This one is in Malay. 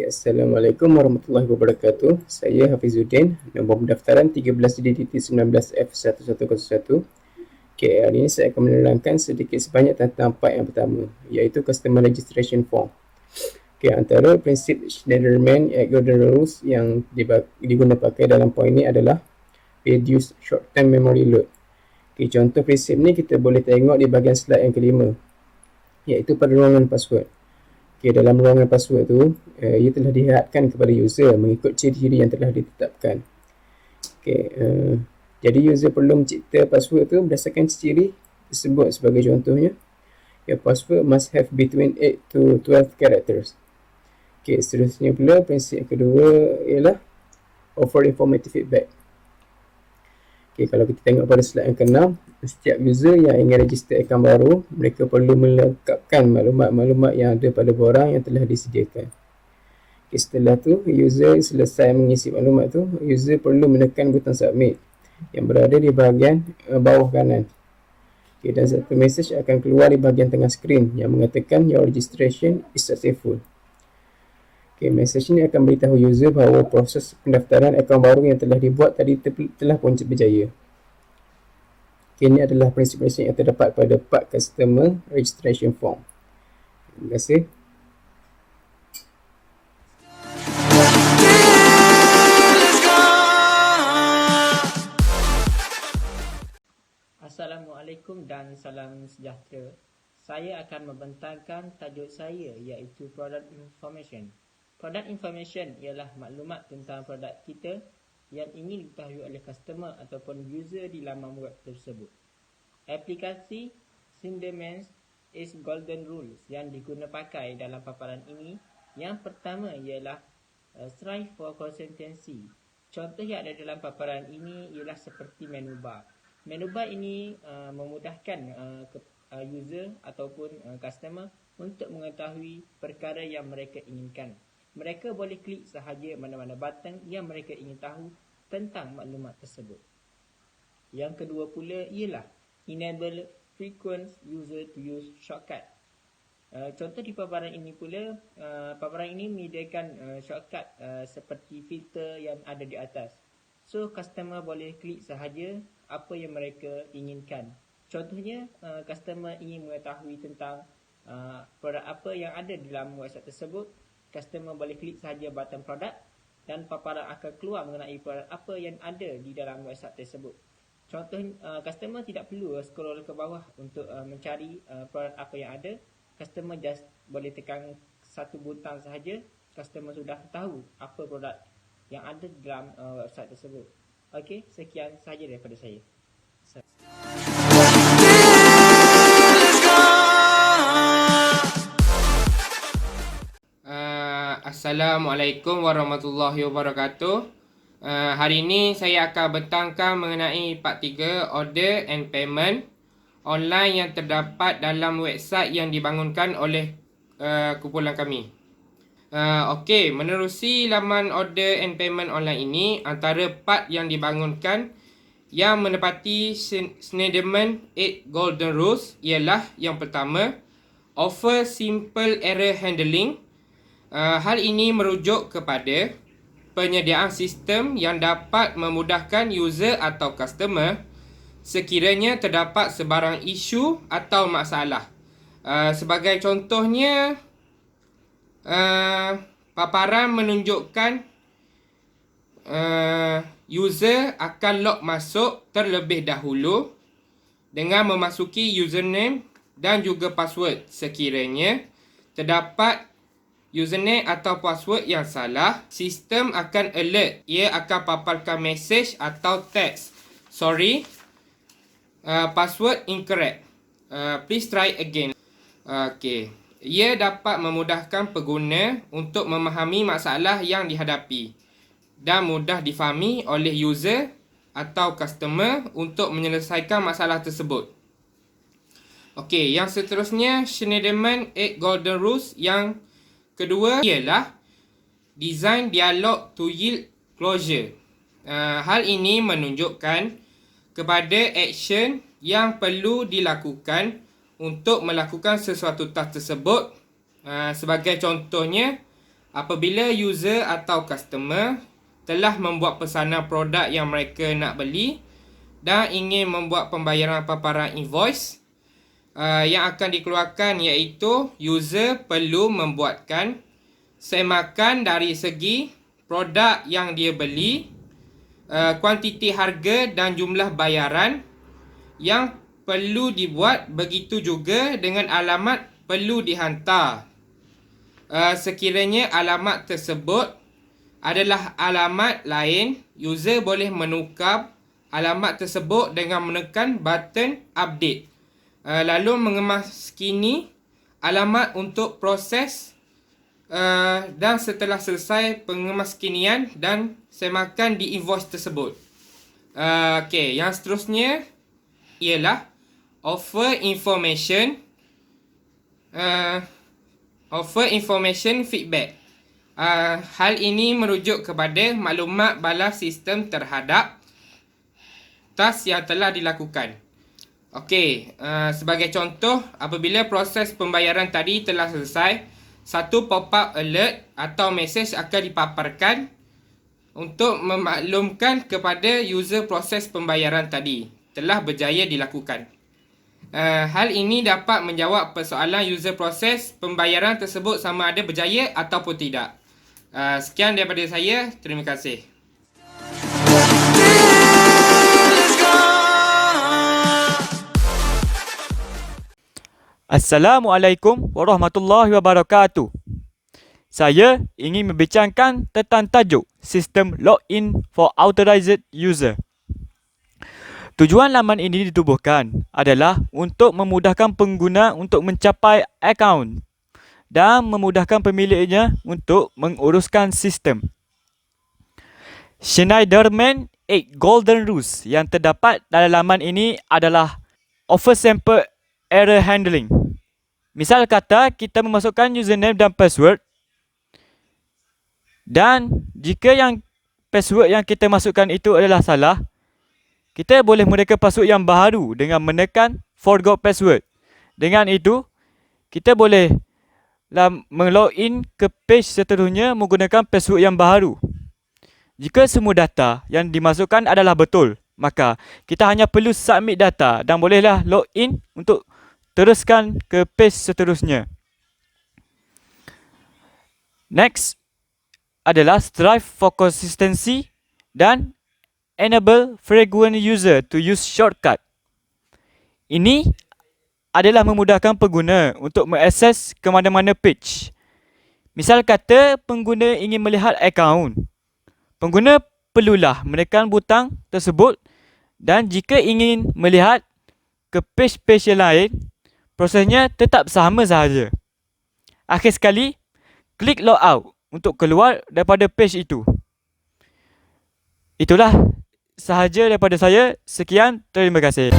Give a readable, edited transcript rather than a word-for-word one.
Assalamualaikum warahmatullahi wabarakatuh. Saya Hafizuddin, nombor pendaftaran 13DDT19F1101. Hari ini saya akan menerangkan sedikit sebanyak tentang part yang pertama, iaitu Customer Registration Form. Antara prinsip Schneiderman-Golden Rules yang digunakan pakai dalam poin ini adalah Reduce Short-Term Memory Load. Contoh prinsip ni kita boleh tengok di bahagian slide yang kelima, iaitu pada ruangan password. Dalam ruangan password tu, ia telah dihadkan kepada user mengikut ciri-ciri yang telah ditetapkan. Jadi user perlu mencipta password tu berdasarkan ciri tersebut. Sebagai contohnya, your password must have between 8 to 12 characters. Seterusnya pula, prinsip yang kedua ialah offer informative feedback. Kalau kita tengok pada slide yang ke-6, setiap user yang ingin register akaun baru, mereka perlu melengkapkan maklumat-maklumat yang ada pada borang yang telah disediakan. Setelah tu, user selesai mengisi maklumat tu, user perlu menekan butang submit yang berada di bahagian bawah kanan. Dan satu mesej akan keluar di bahagian tengah skrin yang mengatakan your registration is successful. Mesej ini akan beritahu user bahawa proses pendaftaran akaun baru yang telah dibuat tadi telah pun berjaya. Ini adalah prinsip-prinsip yang terdapat pada part Customer Registration Form. Terima kasih. Assalamualaikum dan salam sejahtera. Saya akan membentangkan tajuk saya, iaitu Product Information. Product information ialah maklumat tentang produk kita yang ingin diketahui oleh customer ataupun user di laman web tersebut. Aplikasi Schneiderman's Golden Rules yang diguna pakai dalam paparan ini, yang pertama ialah strive for consistency. Contoh yang ada dalam paparan ini ialah seperti menu bar. Menu bar ini memudahkan user ataupun customer untuk mengetahui perkara yang mereka inginkan. Mereka boleh klik sahaja mana-mana button yang mereka ingin tahu tentang maklumat tersebut. Yang kedua pula ialah enable frequent user to use shortcut. Contoh di paparan ini pula, paparan ini menyediakan shortcut seperti filter yang ada di atas. So, customer boleh klik sahaja apa yang mereka inginkan. Contohnya, customer ingin mengetahui tentang produk apa yang ada di dalam website tersebut. Customer boleh klik sahaja button produk dan paparan akan keluar mengenai produk apa yang ada di dalam website tersebut. Contoh, customer tidak perlu scroll ke bawah untuk mencari produk apa yang ada. Customer just boleh tekan satu butang sahaja, customer sudah tahu apa produk yang ada di dalam website tersebut. Okey, sekian sahaja daripada saya. Assalamualaikum warahmatullahi wabarakatuh. Hari ini saya akan bentangkan mengenai part 3, Order and Payment online yang terdapat dalam website yang dibangunkan oleh kumpulan kami. Okey, menerusi laman Order and Payment online ini, antara part yang dibangunkan yang menepati Schneiderman 8 Golden Rules ialah yang pertama, offer simple error handling. Hal ini merujuk kepada penyediaan sistem yang dapat memudahkan user atau customer sekiranya terdapat sebarang isu atau masalah. Sebagai contohnya, paparan menunjukkan user akan log masuk terlebih dahulu dengan memasuki username dan juga password. Sekiranya terdapat username atau password yang salah, sistem akan alert. Ia akan paparkan mesej atau teks, sorry, password incorrect, please try again. Okey, ia dapat memudahkan pengguna untuk memahami masalah yang dihadapi dan mudah difahami oleh user atau customer untuk menyelesaikan masalah tersebut. Okey, yang seterusnya, Schneiderman 8 Golden Rules yang kedua ialah Design Dialog to Yield Closure. Hal ini menunjukkan kepada action yang perlu dilakukan untuk melakukan sesuatu task tersebut. Sebagai contohnya, apabila user atau customer telah membuat pesanan produk yang mereka nak beli dan ingin membuat pembayaran paparan invoice, yang akan dikeluarkan iaitu user perlu membuatkan semakan dari segi produk yang dia beli, kuantiti harga dan jumlah bayaran yang perlu dibuat, begitu juga dengan alamat perlu dihantar. Sekiranya alamat tersebut adalah alamat lain, user boleh menukar alamat tersebut dengan menekan button update, lalu mengemaskini alamat untuk proses, dan setelah selesai pengemaskinian dan semakan di invoice tersebut. Okey, yang seterusnya ialah offer information feedback. Hal ini merujuk kepada maklumat balas sistem terhadap task yang telah dilakukan. Okey, sebagai contoh, apabila proses pembayaran tadi telah selesai, satu pop-up alert atau mesej akan dipaparkan untuk memaklumkan kepada user proses pembayaran tadi telah berjaya dilakukan. Hal ini dapat menjawab persoalan user proses pembayaran tersebut sama ada berjaya ataupun tidak. Sekian daripada saya. Terima kasih. Assalamualaikum warahmatullahi wabarakatuh. Saya ingin membincangkan tentang tajuk sistem login for authorized user. Tujuan laman ini ditubuhkan adalah untuk memudahkan pengguna untuk mencapai akaun dan memudahkan pemiliknya untuk menguruskan sistem. Schneiderman 8 Golden Rules yang terdapat dalam laman ini adalah offer sample error handling. Misal kata kita memasukkan username dan password, dan jika yang password yang kita masukkan itu adalah salah, kita boleh mereka password yang baru dengan menekan forgot password. Dengan itu, kita boleh melogin ke page seterusnya menggunakan password yang baru. Jika semua data yang dimasukkan adalah betul, maka kita hanya perlu submit data dan bolehlah login untuk teruskan ke page seterusnya. Next adalah strive for consistency dan enable frequent user to use shortcut. Ini adalah memudahkan pengguna untuk mengakses ke mana-mana page. Misal kata pengguna ingin melihat akaun, pengguna perlulah menekan butang tersebut, dan jika ingin melihat ke page-page yang lain, prosesnya tetap sama sahaja. Akhir sekali, klik logout untuk keluar daripada page itu. Itulah sahaja daripada saya. Sekian, terima kasih.